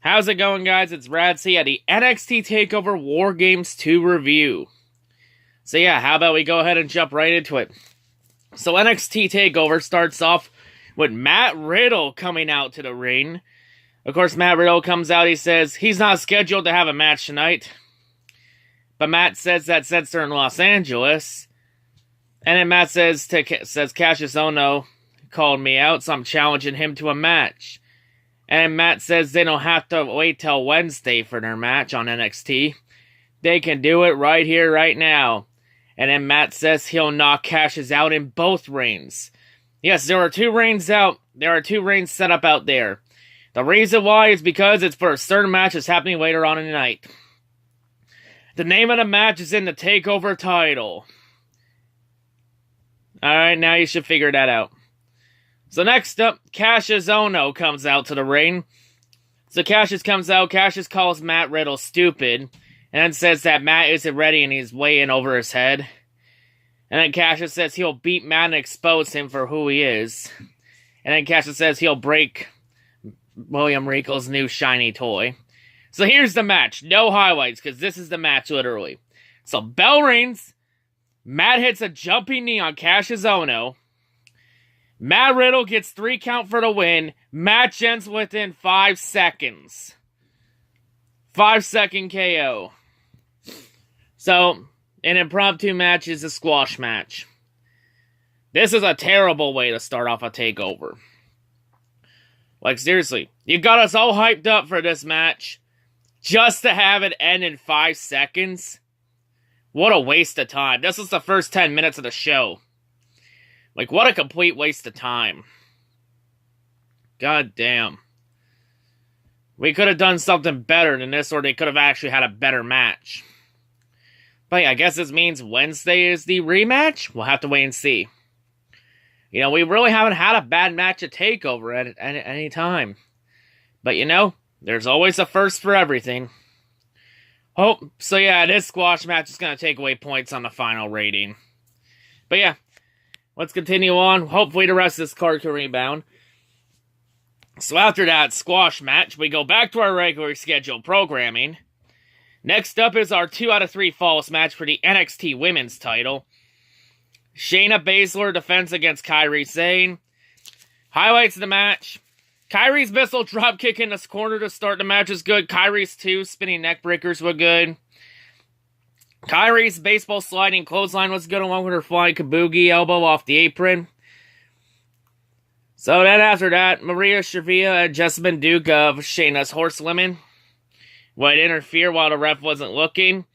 How's it going, guys? It's C-RadTV at the NXT Takeover WarGames II review. So yeah, how about we go ahead and jump right into it. So NXT Takeover starts off with Matt Riddle coming out to the ring. Of course, Matt Riddle comes out, he says he's not scheduled to have a match tonight. But Matt says that since they're in Los Angeles. And then Matt says Cassius Ohno called me out, so I'm challenging him to a match. And Matt says they don't have to wait till Wednesday for their match on NXT. They can do it right here, right now. And then Matt says he'll knock Cassius out in both reigns. Yes, there are two reigns out. There are two reigns set up out there. The reason why is because it's for a certain match that's happening later on in the night. The name of the match is in the TakeOver title. Alright, now you should figure that out. So next up, Cassius Ohno comes out to the ring. So Cassius comes out, Cassius calls Matt Riddle stupid, and then says that Matt isn't ready and he's way in over his head. And then Cassius says he'll beat Matt and expose him for who he is. And then Cassius says he'll break William Regal's new shiny toy. So here's the match. No highlights, because this is the match, literally. So bell rings. Matt hits a jumping knee on Cassius Ohno. Matt Riddle gets 3 count for the win. Match ends within 5 seconds. 5-second KO. So, an impromptu match is a squash match. This is a terrible way to start off a takeover. Like, seriously, you got us all hyped up for this match just to have it end in 5 seconds? What a waste of time. This was the first 10 minutes of the show. Like, what a complete waste of time. God damn. We could have done something better than this, or they could have actually had a better match. But yeah, I guess this means Wednesday is the rematch? We'll have to wait and see. You know, we really haven't had a bad match at TakeOver at any time. But you know, there's always a first for everything. Oh, so yeah, this squash match is going to take away points on the final rating. But yeah, let's continue on. Hopefully the rest of this card can rebound. So after that squash match, we go back to our regularly scheduled programming. Next up is our 2 out of 3 falls match for the NXT Women's title. Shayna Baszler defends against Kairi Sane. Highlights of the match. Kairi's missile dropkick in this corner to start the match is good. Kairi's 2 spinning neck breakers were good. Kairi's baseball sliding clothesline was good, along with her flying kabuki elbow off the apron. So then after that, Maria Shavia and Jessamine Duke of Shayna's Horsewomen would interfere while the ref wasn't looking.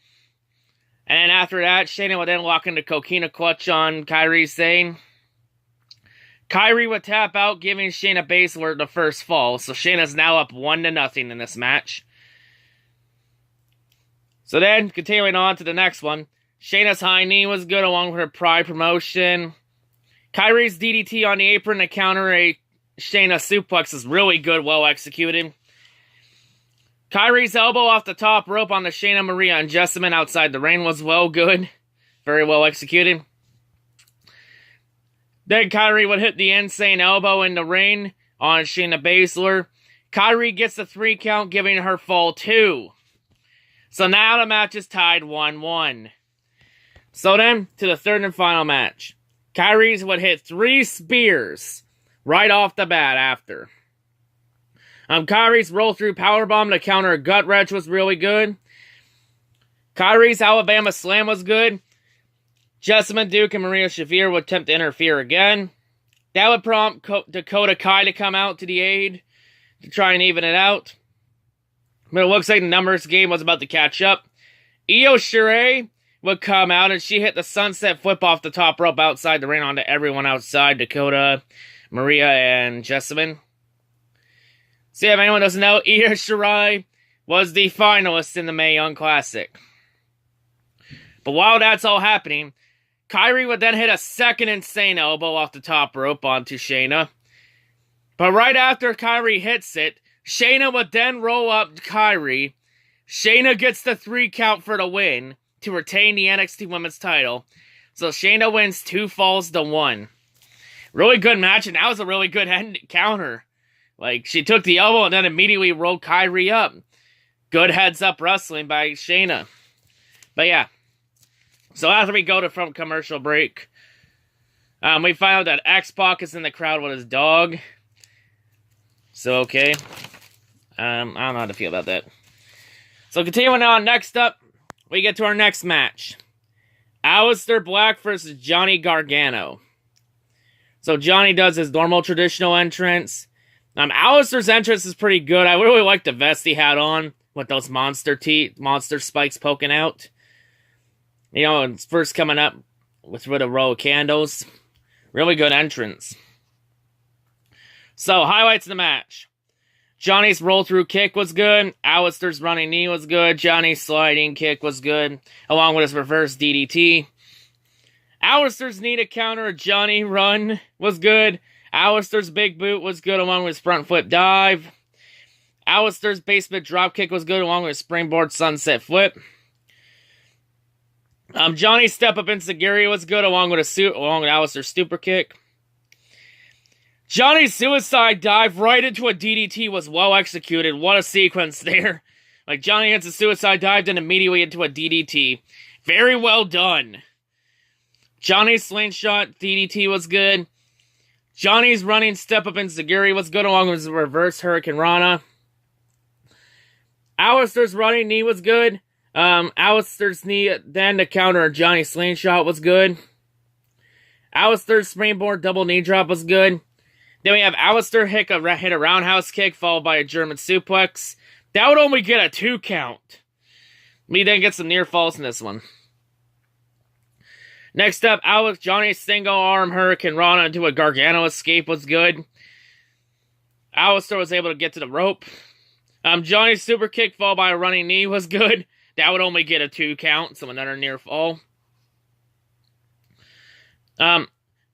And then after that, Shayna would then lock into Coquina Clutch on Kairi Sane. Kairi would tap out, giving Shayna Baszler the first fall. So Shayna's now up 1-0 in this match. So then, continuing on to the next one. Shayna's high knee was good along with her Pride promotion. Kairi's DDT on the apron to counter a Shayna suplex is really good, well executed. Kairi's elbow off the top rope on the Shayna, Maria, and Jessamine outside the ring was well good. Very well executed. Then Kairi would hit the insane elbow in the ring on Shayna Baszler. Kairi gets the 3 count, giving her fall 2. So now the match is tied 1-1. So then, to the third and final match. Kairi's would hit 3 spears right off the bat after. Kairi's roll-through powerbomb to counter a gut wrench was really good. Kairi's Alabama Slam was good. Jessamine Duke and Maria Shavir would attempt to interfere again. That would prompt Dakota Kai to come out to the aid to try and even it out. But it looks like the numbers game was about to catch up. Io Shirai would come out and she hit the sunset flip off the top rope outside the ring onto everyone outside, Dakota, Maria, and Jessamine. See, if anyone doesn't know, Io Shirai was the finalist in the Mae Young Classic. But while that's all happening, Kairi would then hit a second insane elbow off the top rope onto Shayna. But right after Kairi hits it, Shayna would then roll up Kairi. Shayna gets the 3 count for the win to retain the NXT Women's title. So Shayna wins 2 falls to 1. Really good match, and that was a really good counter. Like, she took the elbow and then immediately rolled Kyrie up. Good heads-up wrestling by Shayna. But yeah. So after we go to from commercial break, we find out that X-Pac is in the crowd with his dog. So, okay. I don't know how to feel about that. So continuing on, next up, we get to our next match. Aleister Black versus Johnny Gargano. So Johnny does his normal traditional entrance. Aleister's entrance is pretty good. I really like the vest he had on with those monster spikes poking out. You know, it's first coming up with a row of candles. Really good entrance. So, highlights of the match. Johnny's roll-through kick was good. Aleister's running knee was good. Johnny's sliding kick was good, along with his reverse DDT. Aleister's knee to counter a Johnny run was good. Aleister's big boot was good, along with his front flip dive. Aleister's basement drop kick was good, along with his springboard sunset flip. Johnny's step up enziguri was good, along with Aleister's super kick. Johnny's suicide dive right into a DDT was well executed. What a sequence there. Like, Johnny hits a suicide dive, then immediately into a DDT. Very well done. Johnny's slingshot DDT was good. Johnny's running step up enziguri was good, along with his reverse Hurricane Rana. Aleister's running knee was good. Aleister's knee then to counter a Johnny slingshot was good. Aleister's springboard double knee drop was good. Then we have Aleister hit a roundhouse kick followed by a German suplex. That would only get a 2 count. We then get some near falls in this one. Next up, Johnny's single arm Hurricane Rana into a Gargano escape was good. Aleister was able to get to the rope. Johnny's super kick followed by a running knee was good. That would only get a 2 count, so another near fall.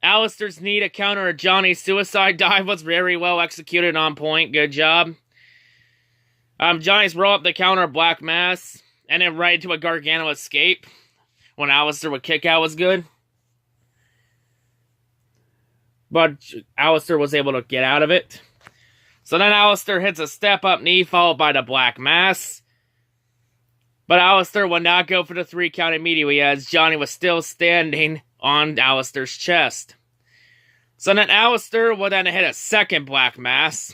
Aleister's knee to counter a Johnny suicide dive was very well executed, on point. Good job. Johnny's roll up the counter a Black Mass, and then right into a Gargano escape when Aleister would kick out was good. But Aleister was able to get out of it. So then Aleister hits a step up knee followed by the Black Mass. But Aleister would not go for the 3 count immediately, as Johnny was still standing on Aleister's chest. So then Aleister would then hit a second Black Mass.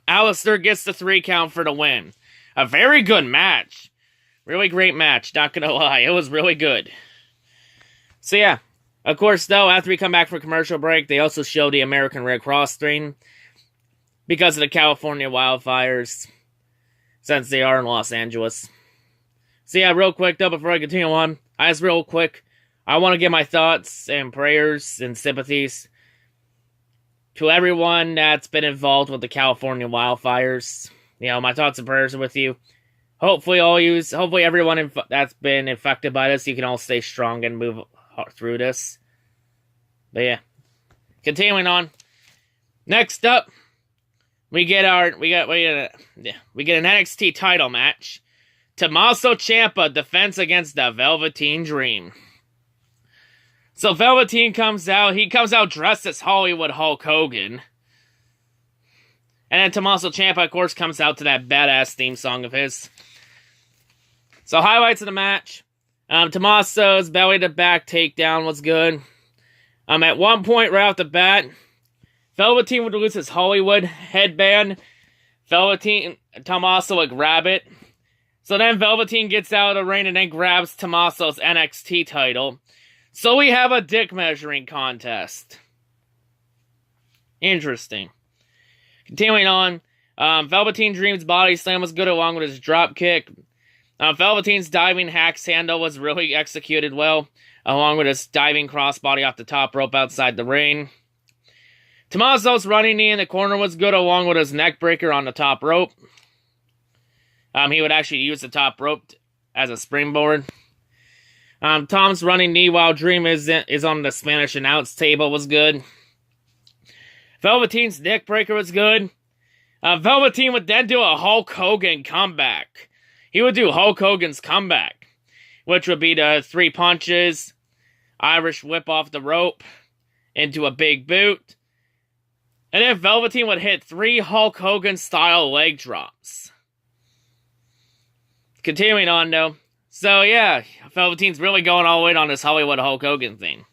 Aleister gets the 3 count for the win. A very good match. Really great match, not gonna lie. It was really good. So yeah. Of course, though, after we come back from commercial break, they also show the American Red Cross thing. Because of the California wildfires. Since they are in Los Angeles. So yeah, real quick though, before I continue on, I want to give my thoughts and prayers and sympathies to everyone that's been involved with the California wildfires. You know, my thoughts and prayers are with you. Hopefully everyone that's been affected by this, you can all stay strong and move through this. But yeah, continuing on. Next up, we get an NXT title match. Tommaso Ciampa defense against the Velveteen Dream. So Velveteen comes out. He comes out dressed as Hollywood Hulk Hogan. And then Tommaso Ciampa, of course, comes out to that badass theme song of his. So highlights of the match. Tommaso's belly to back takedown was good. At one point right off the bat, Velveteen would lose his Hollywood headband. Tommaso would grab it. So then Velveteen gets out of the ring and then grabs Tommaso's NXT title. So we have a dick measuring contest. Interesting. Continuing on, Velveteen Dream's body slam was good along with his drop kick. Velveteen's diving hacks handle was really executed well, along with his diving crossbody off the top rope outside the ring. Tommaso's running knee in the corner was good, along with his neck breaker on the top rope. He would actually use the top rope as a springboard. Tom's running knee while Dream is on the Spanish announce table was good. Velveteen's neck breaker was good. Velveteen would then do a Hulk Hogan comeback. He would do Hulk Hogan's comeback, which would be the 3 punches, Irish whip off the rope, into a big boot, And then Velveteen would hit 3 Hulk Hogan-style leg drops. Continuing on, though. So, yeah, Velveteen's really going all in on this Hollywood Hulk Hogan thing.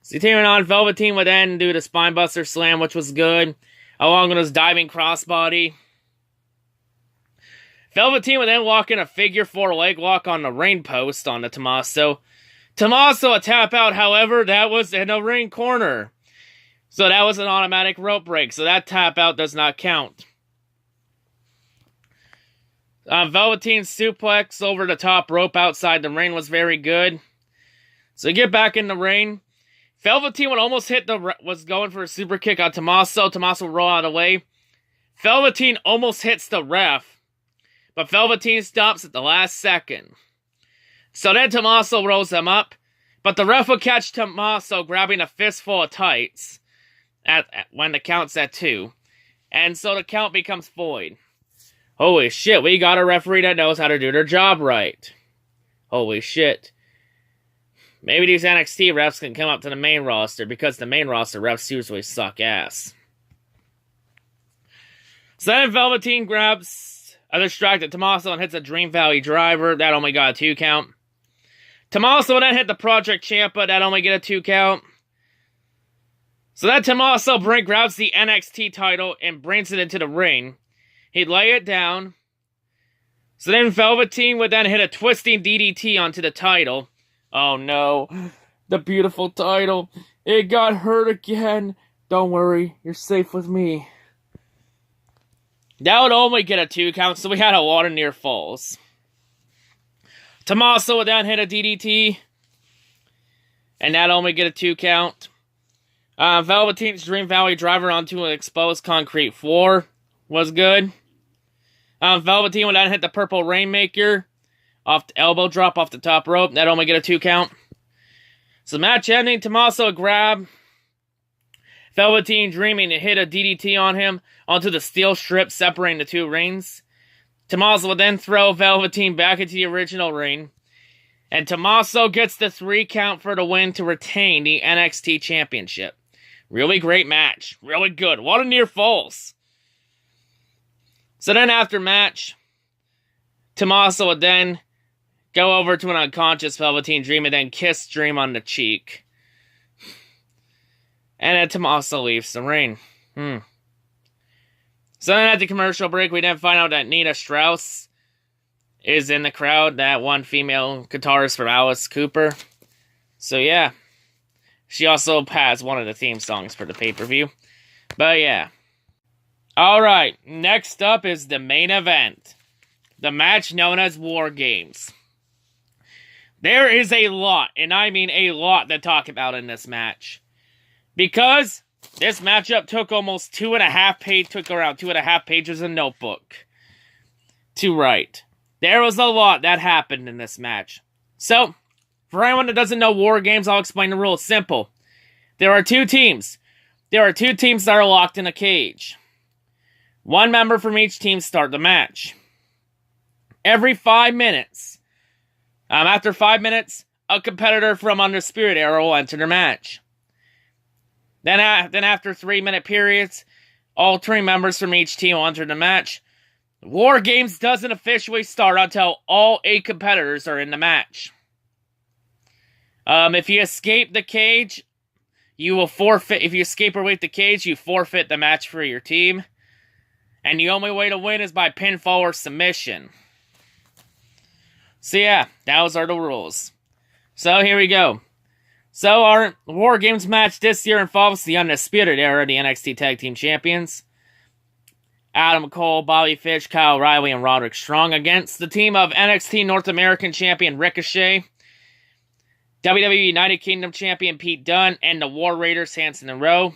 So, continuing on, Velveteen would then do the Spinebuster Slam, which was good, along with his diving crossbody. Velveteen would then walk in a figure 4 leg lock on the ring post on the Tommaso. Tommaso a tap out, however, that was in the ring corner. So that was an automatic rope break, so that tap out does not count. Velveteen's suplex over the top rope outside the ring was very good. So get back in the ring. Velveteen would almost hit was going for a super kick on Tommaso. Tommaso would roll out of the way. Velveteen almost hits the ref, but Velveteen stops at the last second. So then Tommaso rolls him up, but the ref will catch Tommaso grabbing a fistful of tights when the count's at 2. And so the count becomes void. Holy shit, we got a referee that knows how to do their job right. Holy shit. Maybe these NXT refs can come up to the main roster, because the main roster refs usually suck ass. So then Velveteen grabs a distracted Tommaso and hits a Dream Valley driver. That only got a 2 count. Tommaso then hit the Project Ciampa. That only get a 2 count. So then Tommaso grabs the NXT title and brings it into the ring. He'd lay it down. So then Velveteen would then hit a twisting DDT onto the title. Oh no, the beautiful title. It got hurt again. Don't worry, you're safe with me. That would only get a 2 count, so we had a lot of near falls. Tommaso would then hit a DDT, and that only get a 2 count. Velveteen's Dream Valley driver onto an exposed concrete floor was good. Velveteen would then hit the Purple Rainmaker off the elbow drop off the top rope. That only get a 2 count. So match ending, Tommaso would grab Velveteen Dreaming to hit a DDT on him onto the steel strip separating the 2 rings. Tommaso would then throw Velveteen back into the original ring. And Tommaso gets the 3 count for the win to retain the NXT Championship. Really great match. Really good. What a near falls. So then after match, Tommaso would then go over to an unconscious Velveteen Dream and then kiss Dream on the cheek. And then Tommaso leaves the ring. So then at the commercial break, we then find out that Nina Strauss is in the crowd, that one female guitarist from Alice Cooper. So yeah, she also has one of the theme songs for the pay-per-view. But yeah. Alright, next up is the main event. The match known as War Games. There is a lot, and I mean a lot, to talk about in this match. Because this matchup took almost 2.5 pages, took around 2.5 pages of notebook to write. There was a lot that happened in this match. So, for anyone that doesn't know War Games, I'll explain the rules. Simple. There are 2 teams. There are 2 teams that are locked in a cage. 1 member from each team start the match. Every 5 minutes, after 5 minutes, a competitor from Undisputed Era will enter the match. Then after 3-minute periods, all 3 members from each team will enter the match. War Games doesn't officially start until all 8 competitors are in the match. If you escape the cage, you will forfeit. If you escape or leave the cage, you forfeit the match for your team. And the only way to win is by pinfall or submission. So yeah, those are the rules. So here we go. So our War Games match this year involves the Undisputed Era, the NXT Tag Team Champions, Adam Cole, Bobby Fish, Kyle O'Reilly, and Roderick Strong against the team of NXT North American Champion Ricochet, WWE United Kingdom Champion Pete Dunne, and the War Raiders Hanson and Rowe.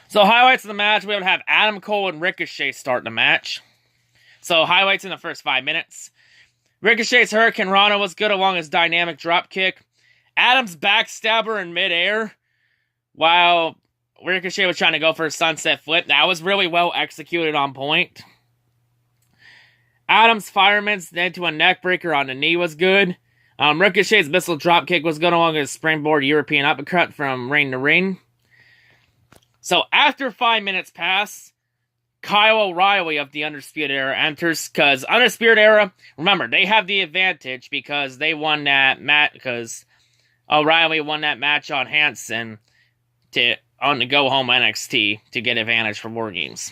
So highlights of the match, we would have Adam Cole and Ricochet start the match. So highlights in the first 5 minutes. Ricochet's Hurricane Rana was good along his dynamic dropkick. Adam's backstabber in midair, while Ricochet was trying to go for a sunset flip. That was really well executed on point. Adam's fireman's into a neckbreaker on the knee was good. Ricochet's missile dropkick was good along his springboard European uppercut from ring to ring. So after 5 minutes pass, Kyle O'Reilly of the Undisputed Era enters, because Undisputed Era, remember, they have the advantage because they won that match, because O'Reilly won that match on Hanson on the go-home NXT to get advantage for WarGames.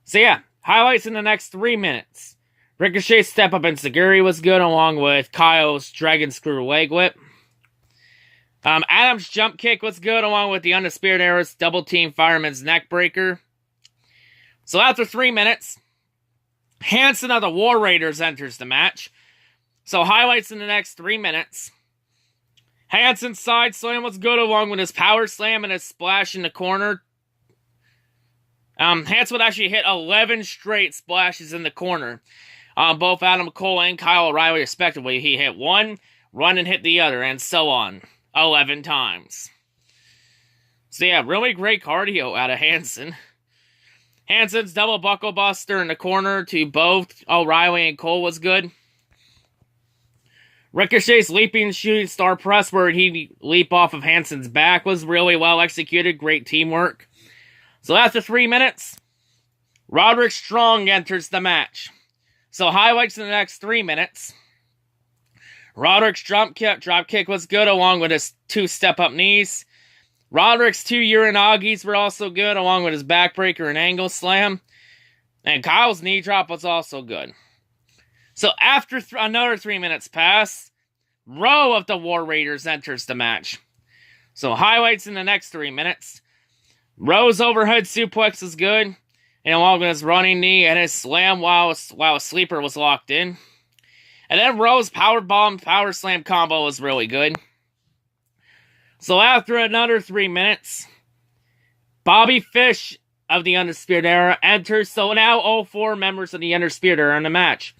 So yeah, highlights in the next 3 minutes. Ricochet's step up and Saguri was good, along with Kyle's Dragon Screw leg whip. Adam's jump kick was good, along with the Undisputed Era's double team fireman's neck breaker. So after 3 minutes, Hanson of the War Raiders enters the match. So highlights in the next 3 minutes. Hanson's side slam was good, along with his power slam and his splash in the corner. Hanson would actually hit 11 straight splashes in the corner. Both Adam Cole and Kyle O'Reilly respectively. He hit one, run and hit the other, and so on. 11 times. So yeah, really great cardio out of Hanson. Hanson's double buckle buster in the corner to both O'Reilly and Cole was good. Ricochet's leaping shooting star press where he leap off of Hanson's back was really well executed. Great teamwork. So after 3 minutes, Roderick Strong enters the match. So highlights in the next 3 minutes. Roderick's drop kick was good, along with his 2 step-up knees. Roderick's 2 Uranagis were also good, along with his backbreaker and angle slam. And Kyle's knee drop was also good. So after another 3 minutes pass, Rowe of the War Raiders enters the match. So highlights in the next 3 minutes. Rowe's overhead suplex is good, and along with his running knee and his slam while a sleeper was locked in. And then Rowe's powerbomb power slam combo was really good. So after another 3 minutes, Bobby Fish of the Undisputed Era enters. So now all 4 members of the Undisputed Era are in the match.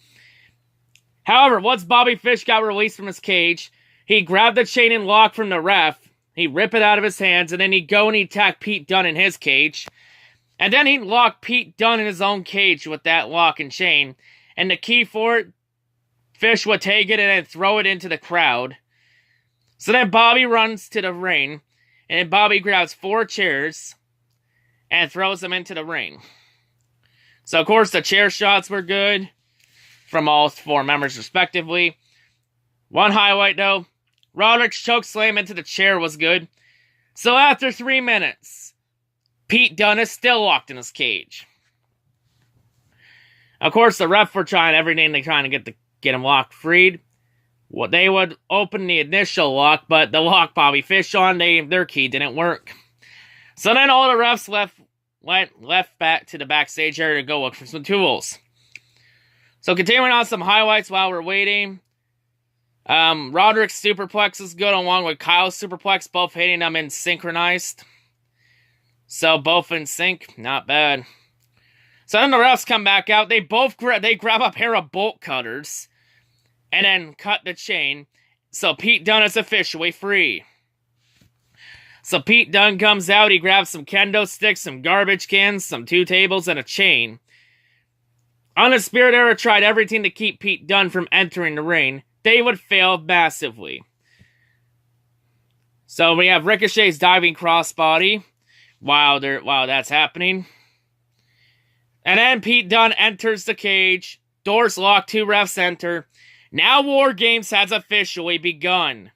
However, once Bobby Fish got released from his cage, he grabbed the chain and lock from the ref. He'd rip it out of his hands, and then he'd go and he'd attack Pete Dunne in his cage. And then he'd lock Pete Dunne in his own cage with that lock and chain. And the key for it, Fish would take it and then throw it into the crowd. So then Bobby runs to the ring, and Bobby grabs 4 chairs and throws them into the ring. So of course the chair shots were good from all 4 members respectively. One highlight though, Roderick's choke slam into the chair was good. So after 3 minutes, Pete Dunne is still locked in his cage. Of course, the ref were trying everything they trying to get him locked freed. Well, they would open the initial lock, but the lock Bobby Fish on, their key didn't work. So then all the refs left back to the backstage area to go look for some tools. So continuing on some highlights while we're waiting. Roderick's superplex is good, along with Kyle's superplex, both hitting them in synchronized. So both in sync, not bad. So then the refs come back out. They grab a pair of bolt cutters and then cut the chain. So Pete Dunne is officially free. So Pete Dunne comes out. He grabs some kendo sticks, some garbage cans, some 2 tables, and a chain. Undisputed Era tried everything to keep Pete Dunne from entering the ring. They would fail massively. So we have Ricochet's diving crossbody while that's happening. And then Pete Dunne enters the cage. Doors locked, 2 refs enter. Now WarGames has officially begun.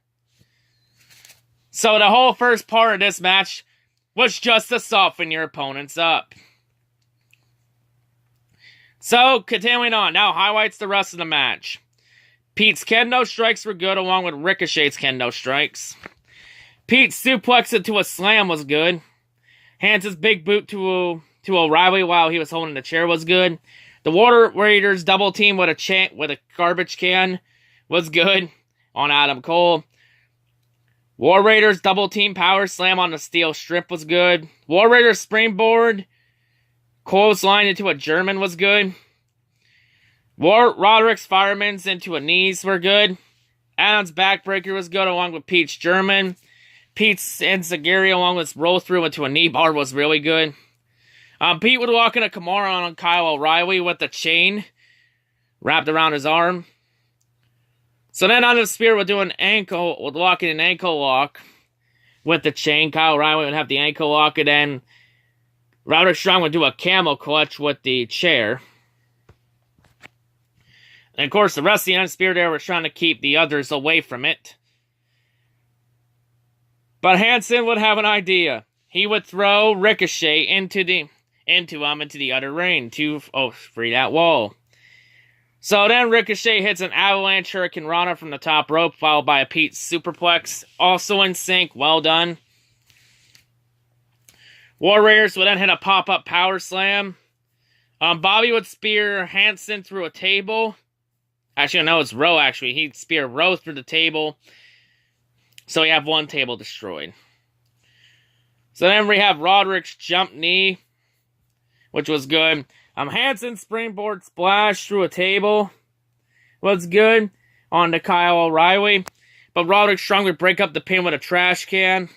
So the whole first part of this match was just to soften your opponents up. So, continuing on. Now highlights the rest of the match. Pete's kendo strikes were good, along with Ricochet's kendo strikes. Pete's suplex into a slam was good. Hanson's big boot to O'Reilly while he was holding the chair was good. The War Raiders double team with a garbage can was good on Adam Cole. War Raiders double team power slam on the steel strip was good. War Raiders springboard clothesline into a German was good. Roderick's fireman's into a knees were good. Adam's backbreaker was good, along with Pete's German. Pete's enziguri along with roll through into a knee bar was really good. Pete would walk in a Kimura on Kyle O'Reilly with the chain wrapped around his arm. So then on the spear would do walk in an ankle lock. with the chain. Kyle O'Reilly would have the ankle lock, and then Roderick Strong would do a camel clutch with the chair. And of course, the rest of the Undisputed Era was trying to keep the others away from it. But Hanson would have an idea. He would throw Ricochet into the other ring to free that wall. So then Ricochet hits an avalanche Hurricane Rana from the top rope, followed by a Pete superplex. Also in sync, well done. War Raiders would then hit a pop-up power slam. Bobby would spear Hanson through a table. Actually, no, it's Rowe, actually. He'd spear Rowe through the table. So we have one table destroyed. So then we have Roderick's jump knee, which was good. Hanson springboard splash through a table was good on to Kyle O'Reilly. But Roderick Strong would break up the pin with a trash can.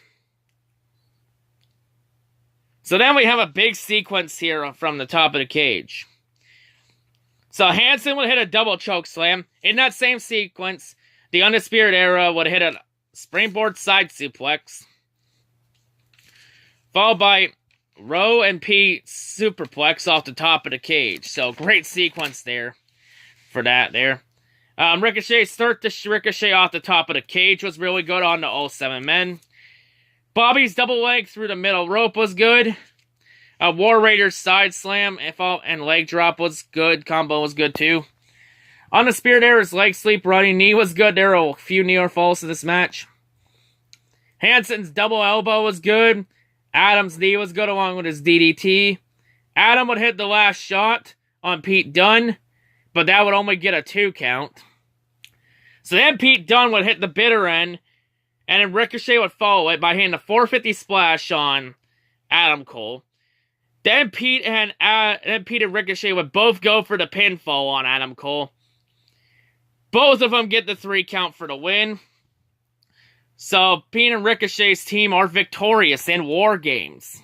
So then we have a big sequence here from the top of the cage. So Hanson would hit a double choke slam. In that same sequence, the Undisputed Era would hit a springboard side suplex, followed by Rowe and Pete superplex off the top of the cage. So great sequence there for that there. Ricochet start to Ricochet off the top of the cage was really good on the all 7 men. Bobby's double leg through the middle rope was good. War Raiders side slam and leg drop was good. Combo was good too. Undisputed Era's leg sweep running knee was good. There were a few near falls in this match. Hanson's double elbow was good. Adam's knee was good along with his DDT. Adam would hit the last shot on Pete Dunne, but that would only get a 2 count. So then Pete Dunne would hit the bitter end, and then Ricochet would follow it by hitting a 450 splash on Adam Cole. Then Pete and Ricochet would both go for the pinfall on Adam Cole. Both of them get the 3 count for the win. So Pete and Ricochet's team are victorious in War Games.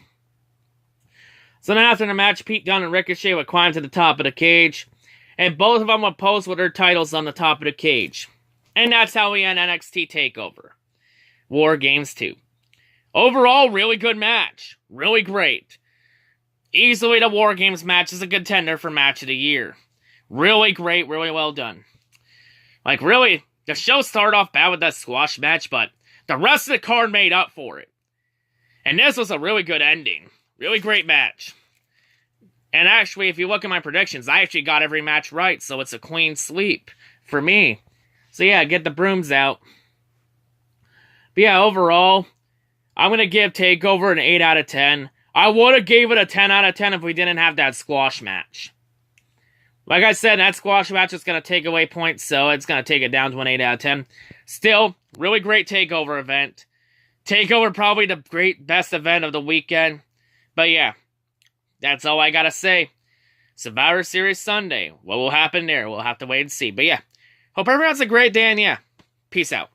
So then after the match, Pete Dunne and Ricochet would climb to the top of the cage, and both of them would pose with their titles on the top of the cage. And that's how we end NXT Takeover. War Games 2. Overall, really good match. Really great. Easily the War Games match is a contender for Match of the Year. Really great, really well done. Like, really, the show started off bad with that squash match, but the rest of the card made up for it. And this was a really good ending. Really great match. And actually, if you look at my predictions, I actually got every match right, so it's a clean sweep for me. So yeah, get the brooms out. But yeah, overall, I'm going to give TakeOver an 8 out of 10. I would have gave it a 10 out of 10 if we didn't have that squash match. Like I said, that squash match is going to take away points, so it's going to take it down to an 8 out of 10. Still, really great TakeOver event. TakeOver probably the best event of the weekend. But yeah, that's all I got to say. Survivor Series Sunday. What will happen there? We'll have to wait and see. But yeah, hope everyone has a great day, and yeah, peace out.